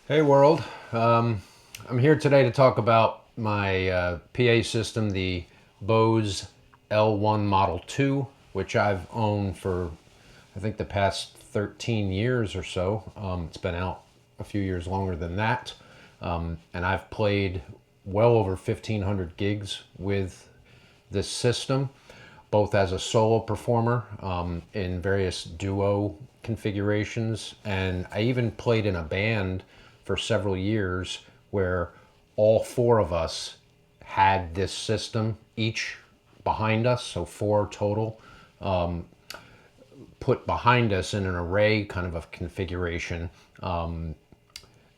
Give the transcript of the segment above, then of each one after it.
Hey world, I'm here today to talk about my PA system, the Bose L1 Model 2, which I've owned for I think the past 13 years or so. It's been out a few years longer than that, and I've played well over 1,500 gigs with this system, both as a solo performer in various duo configurations, and I even played in a band for several years where all four of us had this system, each behind us, so four total, put behind us in an array kind of a configuration. And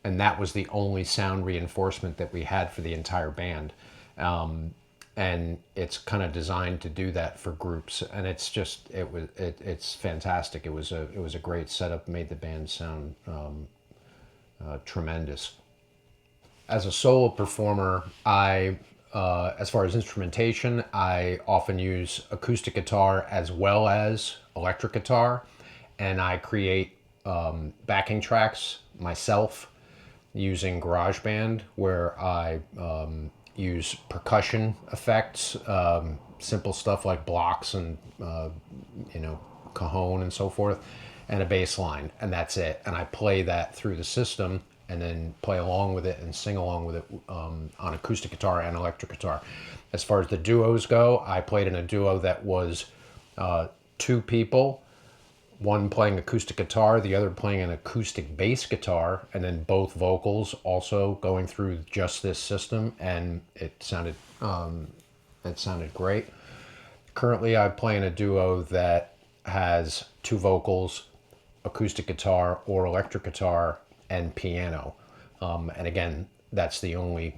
that was the only sound reinforcement that we had for the entire band. And it's kind of designed to do that for groups, and it's fantastic. It was a great setup, made the band sound tremendous. As a solo performer, as far as instrumentation, I often use acoustic guitar as well as electric guitar, and I create backing tracks myself using GarageBand, where I use percussion effects, simple stuff like blocks and cajon and so forth, and a bass line, and that's it. And I play that through the system, and then play along with it and sing along with it on acoustic guitar and electric guitar. As far as the duos go, I played in a duo that was two people, one playing acoustic guitar, the other playing an acoustic bass guitar, and then both vocals also going through just this system, and it sounded great. Currently, I play in a duo that has two vocals, acoustic guitar or electric guitar, and piano. And again, that's the only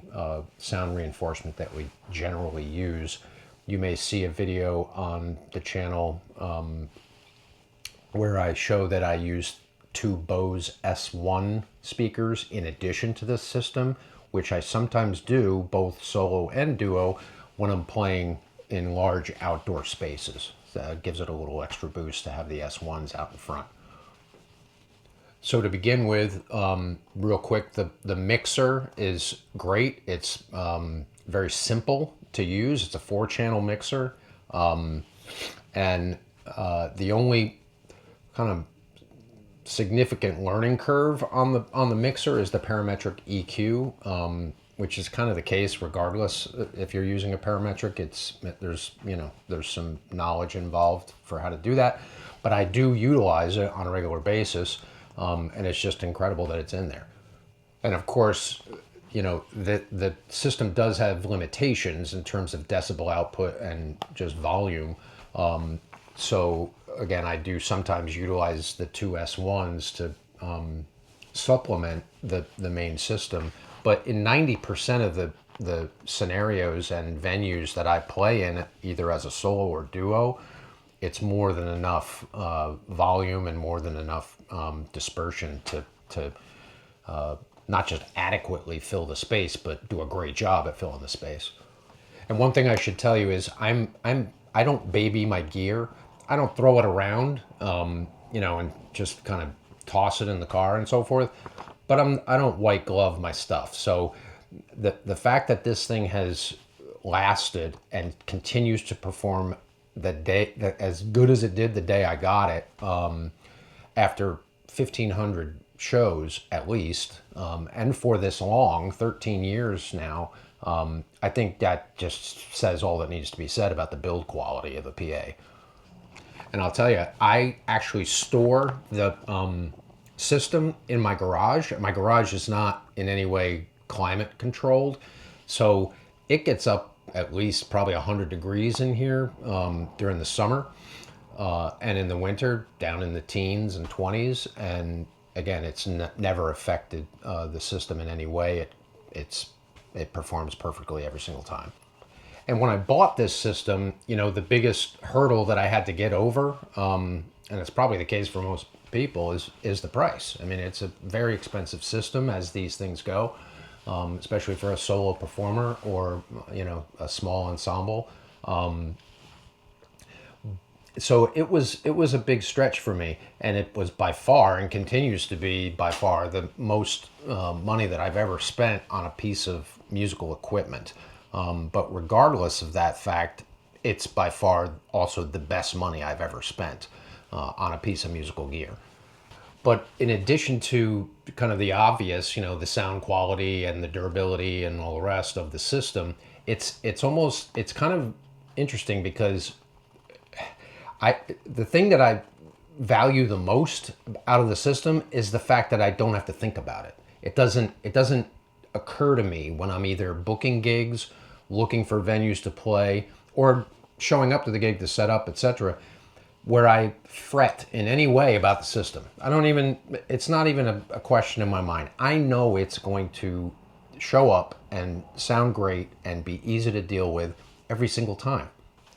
sound reinforcement that we generally use. You may see a video on the channel where I show that I use two Bose S1 speakers in addition to this system, which I sometimes do both solo and duo when I'm playing in large outdoor spaces. That gives it a little extra boost to have the S1s out in front. So to begin with, real quick, the mixer is great. It's very simple to use. It's a 4-channel mixer, and the only kind of significant learning curve on the mixer is the parametric EQ, which is kind of the case regardless if you're using a parametric. There's some knowledge involved for how to do that, but I do utilize it on a regular basis, and it's just incredible that it's in there. And of course, the system does have limitations in terms of decibel output and just volume. So again, I do sometimes utilize the two S1s to supplement the main system. But in 90% of the scenarios and venues that I play in, either as a solo or duo, it's more than enough volume and more than enough dispersion to not just adequately fill the space, but do a great job at filling the space. And one thing I should tell you is I don't baby my gear. I don't throw it around, and just kind of toss it in the car and so forth. But I don't white glove my stuff. So the fact that this thing has lasted and continues to perform the day as good as it did the day I got it, after 1,500 shows at least, and for this long, 13 years now, I think that just says all that needs to be said about the build quality of the PA. And I'll tell you, I actually store the system in my garage. My garage is not in any way climate controlled, so it gets up at least probably 100 degrees in here during the summer, and in the winter down in the teens and 20s. And again, it's never affected the system in any way. It performs perfectly every single time. And when I bought this system, the biggest hurdle that I had to get over, and it's probably the case for most people, is the price. I mean, it's a very expensive system as these things go, especially for a solo performer or a small ensemble. So it was a big stretch for me, and it was by far and continues to be by far the most money that I've ever spent on a piece of musical equipment. But regardless of that fact, it's by far also the best money I've ever spent on a piece of musical gear. But in addition to kind of the obvious, the sound quality and the durability and all the rest of the system, it's kind of interesting because the thing that I value the most out of the system is the fact that I don't have to think about it. It doesn't occur to me when I'm either booking gigs, looking for venues to play, or showing up to the gig to set up, etc., where I fret in any way about the system. It's not even a question in my mind. I know it's going to show up and sound great and be easy to deal with every single time.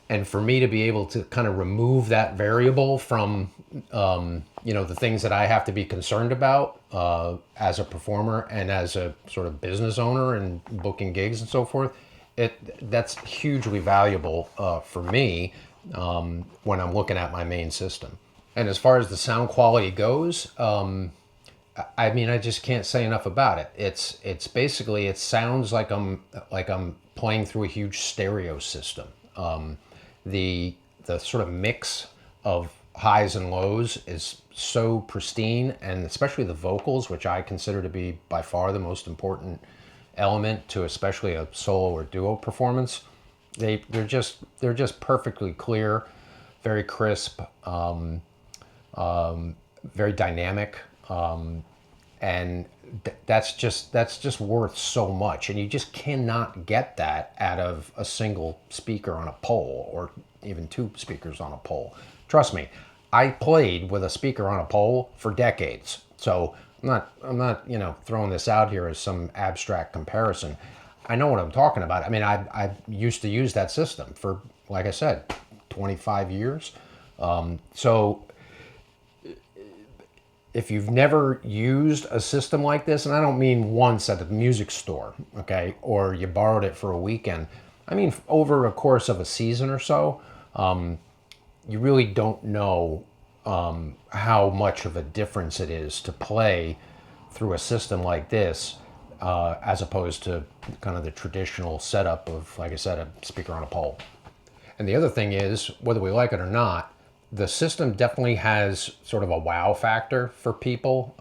And for me to be able to kind of remove that variable from, the things that I have to be concerned about as a performer and as a sort of business owner and booking gigs and so forth, that's hugely valuable for me when I'm looking at my main system. And as far as the sound quality goes, I just can't say enough about it. It's basically, it sounds like I'm playing through a huge stereo system. The sort of mix of highs and lows is so pristine, and especially the vocals, which I consider to be by far the most important element to especially a solo or duo performance. They're just perfectly clear, very crisp, very dynamic, and that's just worth so much. And you just cannot get that out of a single speaker on a pole, or even two speakers on a pole. Trust me, I played with a speaker on a pole for decades, so I'm not throwing this out here as some abstract comparison. I know what I'm talking about. I used to use that system for, like I said, 25 years. So if you've never used a system like this, and I don't mean once at the music store, okay, or you borrowed it for a weekend, I mean over a course of a season or so, you really don't know how much of a difference it is to play through a system like this as opposed to kind of the traditional setup of, like I said, a speaker on a pole. And the other thing is, whether we like it or not, the system definitely has sort of a wow factor for people.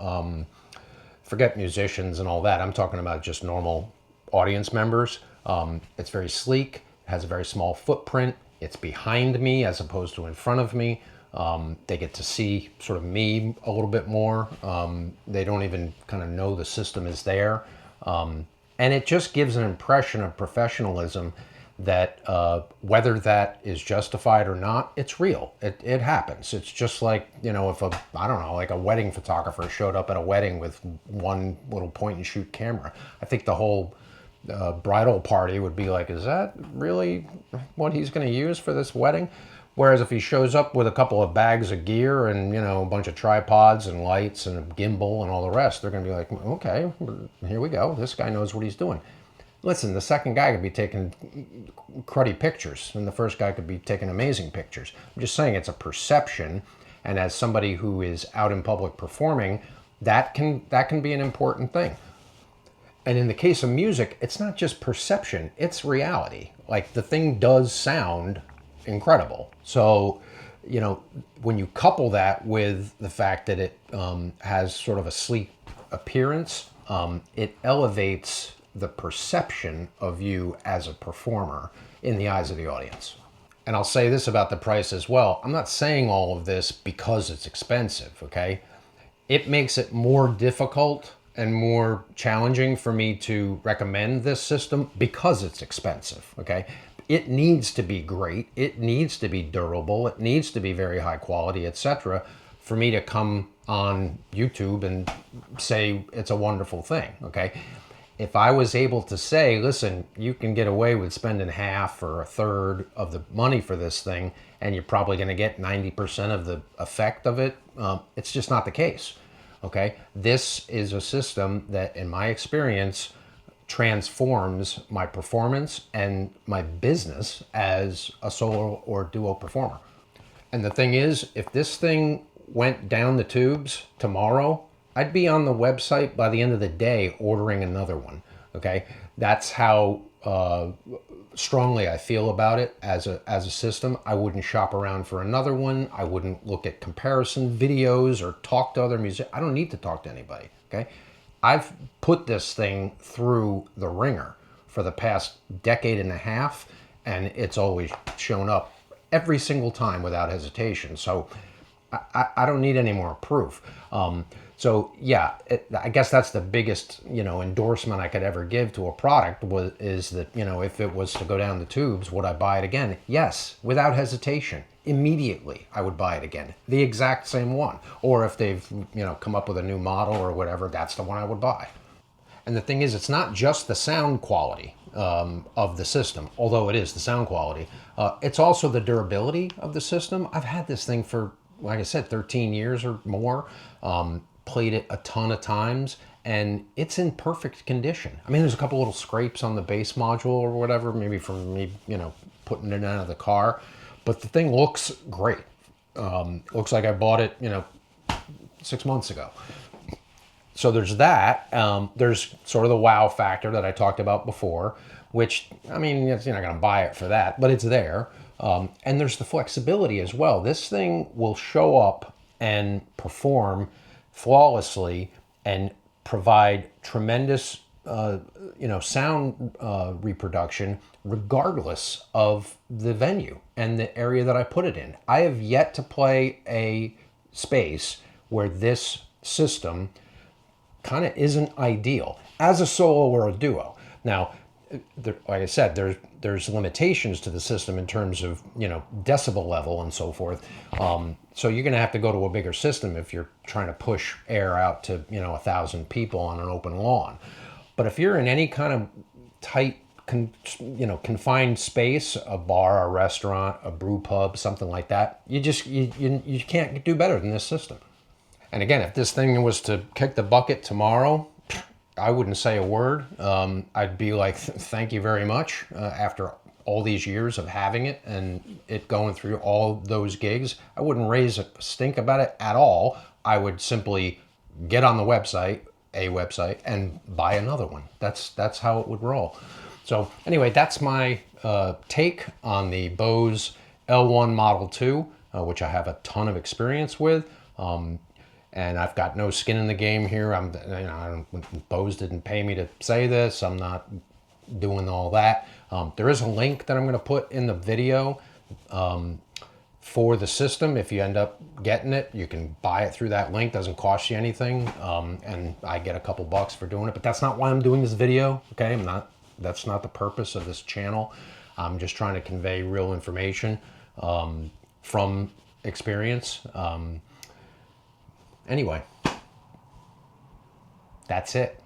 Forget musicians and all that. I'm talking about just normal audience members. It's very sleek, has a very small footprint. It's behind me as opposed to in front of me. They get to see sort of me a little bit more. They don't even kind of know the system is there. And it just gives an impression of professionalism that whether that is justified or not, it's real. It happens. It's just like, if like a wedding photographer showed up at a wedding with one little point and shoot camera. I think the whole bridal party would be like, is that really what he's going to use for this wedding? Whereas if he shows up with a couple of bags of gear and, a bunch of tripods and lights and a gimbal and all the rest, they're going to be like, okay, here we go. This guy knows what he's doing. Listen, the second guy could be taking cruddy pictures, and the first guy could be taking amazing pictures. I'm just saying it's a perception, and as somebody who is out in public performing, that can be an important thing. And in the case of music, it's not just perception, it's reality. Like, the thing does sound incredible. So, when you couple that with the fact that it has sort of a sleek appearance, it elevates the perception of you as a performer in the eyes of the audience. And I'll say this about the price as well. I'm not saying all of this because it's expensive, okay? It makes it more difficult and more challenging for me to recommend this system because it's expensive, okay? It needs to be great. It needs to be durable. It needs to be very high quality, etc., for me to come on YouTube and say it's a wonderful thing, okay? If I was able to say, listen, you can get away with spending half or a third of the money for this thing, and you're probably going to get 90% of the effect of it, it's just not the case, okay? This is a system that, in my experience, transforms my performance and my business as a solo or duo performer. And the thing is, if this thing went down the tubes tomorrow, I'd be on the website by the end of the day ordering another one. Okay, that's how strongly I feel about it as a system. I wouldn't shop around for another one. I wouldn't look at comparison videos or talk to other musicians. I don't need to talk to anybody. Okay, I've put this thing through the ringer for the past decade and a half, and it's always shown up every single time without hesitation. So I don't need any more proof. So yeah, I guess that's the biggest, endorsement I could ever give to a product is that, if it was to go down the tubes, would I buy it again? Yes, without hesitation. Immediately, I would buy it again. The exact same one. Or if they've, come up with a new model or whatever, that's the one I would buy. And the thing is, it's not just the sound quality of the system, although it is the sound quality. It's also the durability of the system. I've had this thing for, like I said, 13 years or more. Played it a ton of times, and it's in perfect condition. I mean, there's a couple little scrapes on the bass module or whatever, maybe from me, putting it out of the car. But the thing looks great. Looks like I bought it, 6 months ago. So there's that. There's sort of the wow factor that I talked about before, which, I mean, you're not going to buy it for that, but it's there. And there's the flexibility as well. This thing will show up and perform flawlessly and provide tremendous, sound reproduction regardless of the venue and the area that I put it in. I have yet to play a space where this system kind of isn't ideal as a solo or a duo. Now, like I said, there's limitations to the system in terms of, decibel level and so forth. So you're going to have to go to a bigger system if you're trying to push air out to, 1,000 people on an open lawn. But if you're in any kind of tight, confined space, a bar, a restaurant, a brew pub, something like that, you can't do better than this system. And again, if this thing was to kick the bucket tomorrow, I wouldn't say a word. I'd be like, thank you very much. After all these years of having it and it going through all those gigs, I wouldn't raise a stink about it at all. I would simply get on the website, and buy another one. That's how it would roll. So anyway, that's my take on the Bose L1 Model 2, which I have a ton of experience with. And I've got no skin in the game here. Bose didn't pay me to say this. I'm not doing all that. There is a link that I'm going to put in the video for the system. If you end up getting it, you can buy it through that link. Doesn't cost you anything, and I get a couple bucks for doing it. But that's not why I'm doing this video. Okay, that's not the purpose of this channel. I'm just trying to convey real information from experience. Anyway, that's it.